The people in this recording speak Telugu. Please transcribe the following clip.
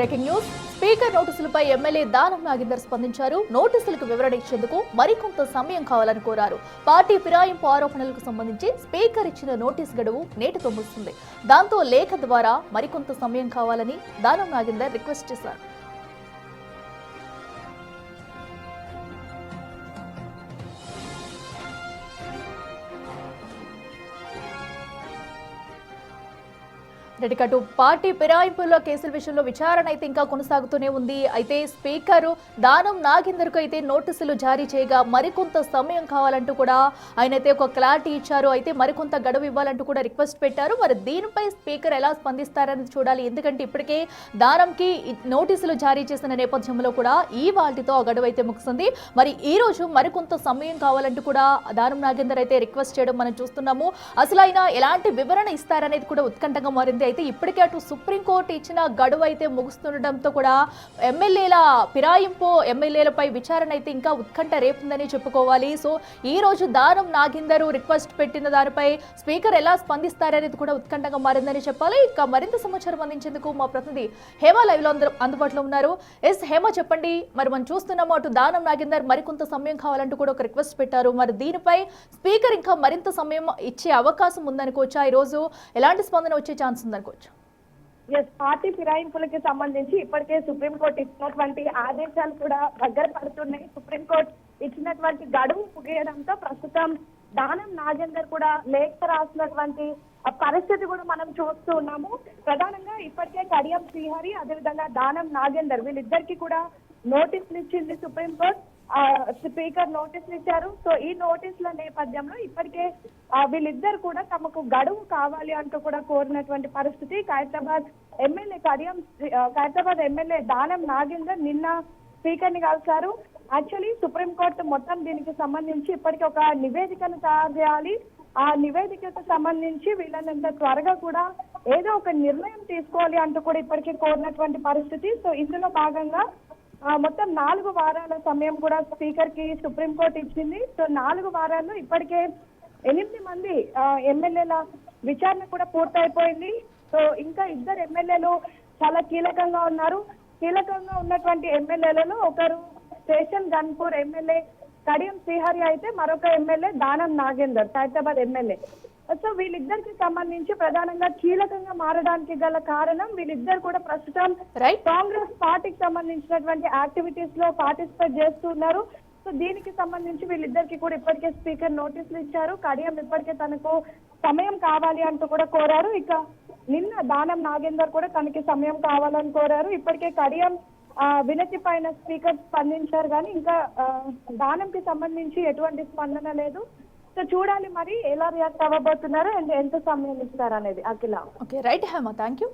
Breaking news. Speaker నోటీసులపై MLA Danam Nagender స్పందించారు. నోటీసులకు వివరణ ఇచ్చేందుకు మరికొంత సమయం కావాలని కోరారు. పార్టీ ఫిరాయింపు ఆరోపణలకు సంబంధించి స్పీకర్ ఇచ్చిన నోటీసు గడువు నేటితో ముగిస్తుంది. దాంతో లేఖ ద్వారా మరికొంత సమయం కావాలని దానం నాగేందర్ రిక్వెస్ట్ చేశారు. రెడ్డికటు పార్టీ ఫిరాయింపుల కేసుల విషయంలో విచారణ అయితే ఇంకా కొనసాగుతూనే ఉంది. అయితే స్పీకరు దానం నాగేందర్కు అయితే నోటీసులు జారీ చేయగా మరికొంత సమయం కావాలంటూ కూడా ఆయన అయితే ఒక క్లారిటీ ఇచ్చారు. అయితే మరికొంత గడువు ఇవ్వాలంటూ కూడా రిక్వెస్ట్ పెట్టారు. మరి దీనిపై స్పీకర్ ఎలా స్పందిస్తారనేది చూడాలి. ఎందుకంటే ఇప్పటికే దానంకి నోటీసులు జారీ చేసిన నేపథ్యంలో కూడా ఈ వాటితో ఆ గడువు అయితే ముగిసింది. మరి ఈ రోజు మరికొంత సమయం కావాలంటూ కూడా దానం నాగేందర్ అయితే రిక్వెస్ట్ చేయడం మనం చూస్తున్నాము. అసలు ఆయన ఎలాంటి వివరణ ఇస్తారనేది కూడా ఉత్కంఠంగా మారింది. అయితే ఇప్పటికే అటు సుప్రీంకోర్టు ఇచ్చిన గడువు అయితే ముగుస్తుండటంతో కూడా ఎమ్మెల్యేలపై విచారణ అయితే ఇంకా ఉత్కంఠ రేపుందని చెప్పుకోవాలి. సో ఈ రోజు దానం నాగేందర్ రిక్వెస్ట్ పెట్టిన దానిపై స్పీకర్ ఎలా స్పందిస్తారనేది కూడా ఉత్కంఠంగా మారిందని చెప్పాలి. ఇక మరింత సమాచారం అందించేందుకు మా ప్రతినిధి హేమ లైవ్ లో అందుబాటులో ఉన్నారు. హేమ, చెప్పండి. మరి మనం చూస్తున్నాము అటు దానం నాగేందర్ మరికొంత సమయం కావాలంటూ కూడా ఒక రిక్వెస్ట్ పెట్టారు. మరి దీనిపై స్పీకర్ ఇంకా మరింత సమయం ఇచ్చే అవకాశం ఉందనుకోవచ్చా? ఈ రోజు ఎలాంటి స్పందన వచ్చే ఛాన్స్ ఉందనుకోవచ్చు? పార్టీ ఫిరాయింపులకి సంబంధించి ఇప్పటికే సుప్రీంకోర్టు ఇచ్చినటువంటి ఆదేశాలు కూడా దగ్గర పడుతున్నాయి. సుప్రీంకోర్టు ఇచ్చినటువంటి గడువు ముగియడంతో ప్రస్తుతం దానం నాగేందర్ కూడా లేఖ రాసినటువంటి పరిస్థితి కూడా మనం చూస్తూ ఉన్నాము. ప్రధానంగా ఇప్పటికే కడియం శ్రీహరి అదేవిధంగా దానం నాగేందర్ వీళ్ళిద్దరికి కూడా నోటీసులు ఇచ్చింది సుప్రీంకోర్టు. స్పీకర్ నోటీసులు ఇచ్చారు. సో ఈ నోటీసుల నేపథ్యంలో ఇప్పటికే వీళ్ళిద్దరు కూడా తమకు గడువు కావాలి అంటూ కూడా కోరినటువంటి పరిస్థితి. ఖైరతాబాద్ ఎమ్మెల్యే దానం నాగేందర్ నిన్న స్పీకర్ ని కలిశారు. యాక్చువల్లీ సుప్రీంకోర్టు మొత్తం దీనికి సంబంధించి ఇప్పటికే ఒక నివేదికను తయారు చేయాలి. ఆ నివేదికకు సంబంధించి వీళ్ళనంత త్వరగా కూడా ఏదో ఒక నిర్ణయం తీసుకోవాలి అంటూ కూడా ఇప్పటికే కోరినటువంటి పరిస్థితి. సో ఇందులో భాగంగా మొత్తం 4 వారాల సమయం కూడా స్పీకర్ కి సుప్రీంకోర్టు ఇచ్చింది. సో 4 వారాల్లో ఇప్పటికే 8 మంది ఎమ్మెల్యేల విచారణ కూడా పూర్తయిపోయింది. సో ఇంకా 2 ఎమ్మెల్యేలు చాలా కీలకంగా ఉన్నారు. కీలకంగా ఉన్నటువంటి ఎమ్మెల్యేలలో ఒకరు స్టేషన్ గన్పూర్ ఎమ్మెల్యే కడియం శ్రీహరి అయితే మరొక MLA Danam Nagender Khairatabad MLA. So వీళ్ళిద్దరికి సంబంధించి ప్రధానంగా కీలకంగా మారడానికి గల కారణం వీళ్ళిద్దరు కూడా ప్రస్తుతం కాంగ్రెస్ పార్టీకి సంబంధించినటువంటి యాక్టివిటీస్ లో పార్టిసిపేట్ చేస్తున్నారు. సో దీనికి సంబంధించి వీళ్ళిద్దరికి కూడా ఇప్పటికే స్పీకర్ నోటీసులు ఇచ్చారు. కడియం ఇప్పటికే తనకు సమయం కావాలి అంటూ కూడా కోరారు. ఇక నిన్న దానం నాగేందర్ కూడా తనకి సమయం కావాలని కోరారు. ఇప్పటికే కడియం వినతి పైన స్పీకర్ స్పందించారు కానీ ఇంకా దానంకి సంబంధించి ఎటువంటి స్పందన లేదు. సో చూడాలి మరి ఎలా రియాక్ట్ అవ్వబోతున్నారు అండ్ ఎంత సమయం ఇస్తారు అనేది. Akhila. Okay, right Hema, thank you.